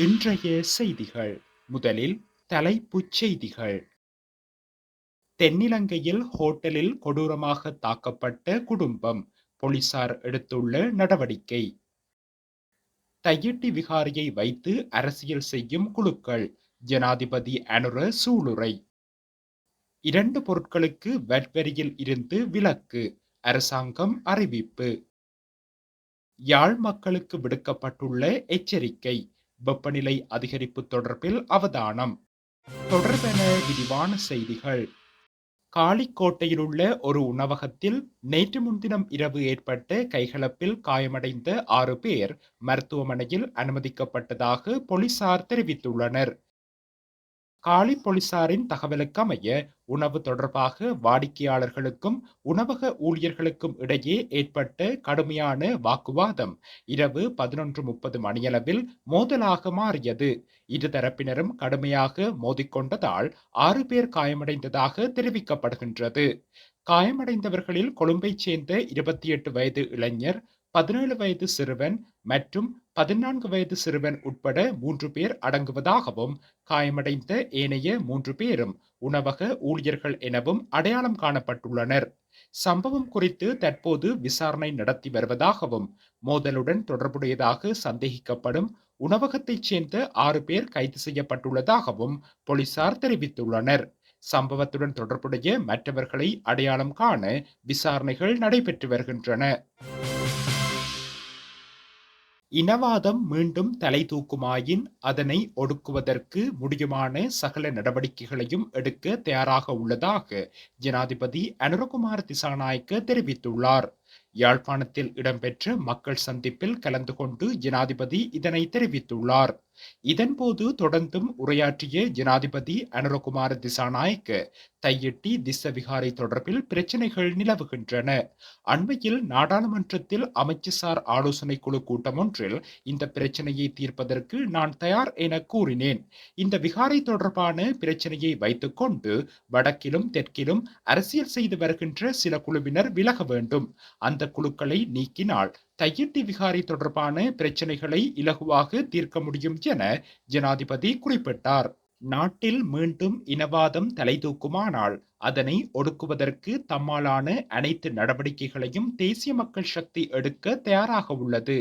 இன்றைய செய்திகள். முதலில் தலைப்புச் செய்திகள். தென்னிலங்கையில் ஹோட்டலில் கொடூரமாக தாக்கப்பட்ட குடும்பம், போலீசார் எடுத்துள்ள நடவடிக்கை. தையிட்டி விகாரியை வைத்து அரசியல் செய்யும் குழுக்கள், ஜனாதிபதி அனுர சூளுரை. 2 பொருட்களுக்கு வட் வரியில் இருந்து விலக்கு, அரசாங்கம் அறிவிப்பு. யாழ் மக்களுக்கு விடுக்கப்பட்டுள்ள எச்சரிக்கை, வெப்பநிலை அதிகரிப்பு தொடர்பில் அவதானம். தொடர்பென விரிவான செய்திகள். காலிக்கோட்டையிலுள்ள ஒரு உணவகத்தில் நேற்று முன்தினம் இரவு ஏற்பட்ட கைகலப்பில் காயமடைந்த 6 பேர் மருத்துவமனையில் அனுமதிக்கப்பட்டதாக போலீசார் தெரிவித்துள்ளனர். காலி போலீசாரின் தகவலுக்கமைய உணவு தொடர்பாக வாடிக்கையாளர்களுக்கும் உணவக ஊழியர்களுக்கும் இடையே ஏற்பட்ட கடுமையான வாக்குவாதம் இரவு 11:30 மணியளவில் மோதலாக மாறியது. இருதரப்பினரும் கடுமையாக மோதிக்கொண்டதால் 6 பேர் காயமடைந்ததாக தெரிவிக்கப்படுகின்றது. காயமடைந்தவர்களில் கொழும்பைச் சேர்ந்த 28 வயது இளைஞர், 17 வயது சிறுவன் மற்றும் 14 வயது சிறுவன் உட்பட 3 பேர் அடங்குவதாகவும், காயமடைந்த ஏனைய 3 பேரும் உணவக ஊழியர்கள் எனவும் அடையாளம் காணப்பட்டுள்ளனர். சம்பவம் குறித்து தற்போது விசாரணை நடத்தி வருவதாகவும், மோதலுடன் தொடர்புடையதாக சந்தேகிக்கப்படும் உணவகத்தைச் சேர்ந்த 6 பேர் கைது செய்யப்பட்டுள்ளதாகவும் போலீசார் தெரிவித்துள்ளனர். சம்பவத்துடன் தொடர்புடைய மற்றவர்களை அடையாளம் காண விசாரணைகள் நடைபெற்று வருகின்றன. இனவாதம் மீண்டும் தலை தூக்குமாயின் அதனை ஒடுக்குவதற்கு முடியுமான சகல நடவடிக்கைகளையும் எடுக்க தயாராக உள்ளதாக ஜனாதிபதி அனுரகுமார திசாநாயக்க தெரிவித்துள்ளார். யாழ்ப்பாணத்தில் இடம்பெற்ற மக்கள் சந்திப்பில் கலந்து கொண்டு ஜனாதிபதி இதனை தெரிவித்துள்ளார். இதன்போது தொடர்ந்தும் உரையாற்றிய ஜனாதிபதி அனுரகுமார திசாநாயக்க, தையிட்டி திஸ்ஸவிகாரை தொடர்பில் பிரச்சினைகள் நிலவுகின்றன. அண்மையில் நாடாளுமன்றத்தில் அமைச்சுசார் ஆலோசனை குழு கூட்டம் ஒன்றில் இந்த பிரச்சனையை தீர்ப்பதற்கு நான் தயார் என கூறினேன். இந்த விகாரை தொடர்பான பிரச்சனையை வைத்துக் கொண்டு வடக்கிலும் தெற்கிலும் அரசியல் செய்து வருகின்ற சில குழுவினர் விலக வேண்டும். அந்த குழுக்களை நீக்கினால் தையிட்டி விகாரை தொடர்பான பிரச்சனைகளை இலகுவாக தீர்க்க முடியும் என ஜனாதிபதி குறிப்பிட்டார். நாட்டில் மீண்டும் இனவாதம் தலைதூக்குமானால் அதனை ஒடுக்குவதற்கு தம்மாலான அனைத்து நடவடிக்கைகளையும் தேசிய மக்கள் சக்தி எடுக்க தயாராக உள்ளது.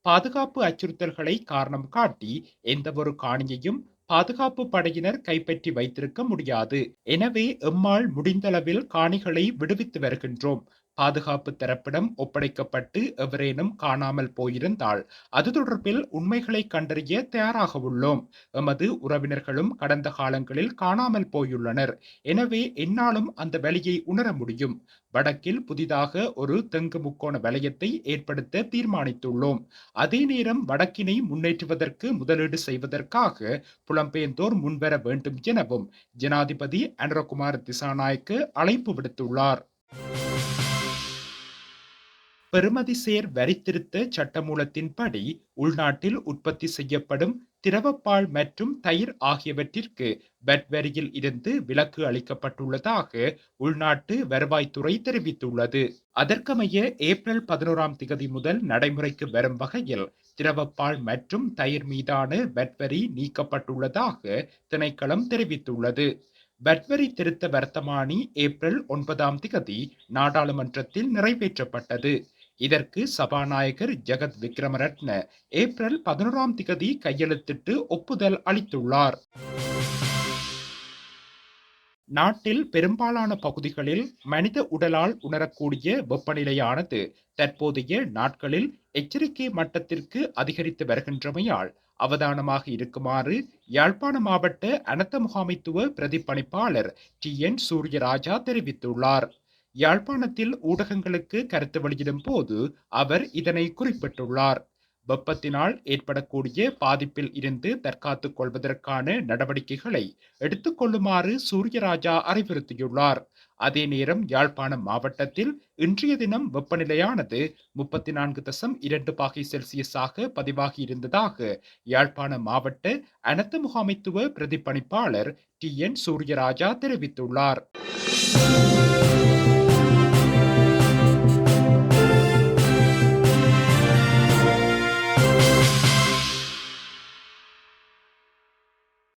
பாதுகாப்பு அச்சுறுத்தல்களை காரணம் காட்டி எந்தவொரு காணியையும் பாதுகாப்பு படையினர் கைப்பற்றி வைத்திருக்க முடியாது. எனவே எம்மால் முடிந்தளவில் காணிகளை விடுவித்து வருகின்றோம். பாதுகாப்பு தரப்பிடம் ஒப்படைக்கப்பட்டு எவரேனும் காணாமல் போயிருந்தால் அது தொடர்பில் உண்மைகளை கண்டறிய தயாராக உள்ளோம். எமது உறவினர்களும் கடந்த காலங்களில் காணாமல் போயுள்ளனர். எனவே என்னாலும் அந்த வலியை உணர முடியும். வடக்கில் புதிதாக ஒரு தெங்கு முக்கோண வலயத்தை ஏற்படுத்த தீர்மானித்துள்ளோம். அதே நேரம் வடக்கினை முன்னேற்றுவதற்கு முதலீடு செய்வதற்காக புலம்பெயர்ந்தோர் முன்வர வேண்டும் எனவும் ஜனாதிபதி அனுரகுமார திசாநாயக்க அழைப்பு விடுத்துள்ளார். பெறுமதிசேர் வரித்திருத்த சட்டமூலத்தின்படி உள்நாட்டில் உற்பத்தி செய்யப்படும் திரவப்பால் மற்றும் தயிர் ஆகியவற்றிற்கு வட் வரியில் இருந்து விலக்கு அளிக்கப்பட்டுள்ளதாக உள்நாட்டு வருவாய்த்துறை தெரிவித்துள்ளது. அதற்கமைய ஏப்ரல் 11 முதல் நடைமுறைக்கு வரும் வகையில் திரவப்பால் மற்றும் தயிர் மீதான வட் வரி நீக்கப்பட்டுள்ளதாக திணைக்களம் தெரிவித்துள்ளது. வட்வரி திருத்த வர்த்தமானி ஏப்ரல் 9 நாடாளுமன்றத்தில் நிறைவேற்றப்பட்டது. இதற்கு சபாநாயகர் ஜெகத் விக்ரமரட்ன ஏப்ரல் 11 கையெழுத்திட்டு ஒப்புதல் அளித்துள்ளார். நாட்டில் பெரும்பாலான பகுதிகளில் மனித உடலால் உணரக்கூடிய வெப்பநிலையானது தற்போதைய நாட்களில் எச்சரிக்கை மட்டத்திற்கு அதிகரித்து வருகின்றமையால் அவதானமாக இருக்குமாறு யாழ்ப்பாண மாவட்ட அனர்த்த முகாமைத்துவ பிரதிப்பணிப்பாளர் TN சூரியராஜா தெரிவித்துள்ளார். யாழ்ப்பாணத்தில் ஊடகங்களுக்கு கருத்து வெளியிடும் போது அவர் இதனை குறிப்பிட்டுள்ளார். வெப்பத்தினால் ஏற்படக்கூடிய பாதிப்பில் இருந்து தற்காத்துக் கொள்வதற்கான நடவடிக்கைகளை எடுத்துக்கொள்ளுமாறு சூரியராஜா அறிவுறுத்தியுள்ளார். அதே நேரம் யாழ்ப்பாணம் மாவட்டத்தில் இன்றைய தினம் வெப்பநிலையானது 34.2 பாகை செல்சியஸாக பதிவாகி இருந்ததாக யாழ்ப்பாண மாவட்ட அனர்த்த முகாமைத்துவ பிரதிப்பணிப்பாளர் TN சூரியராஜா தெரிவித்துள்ளார்.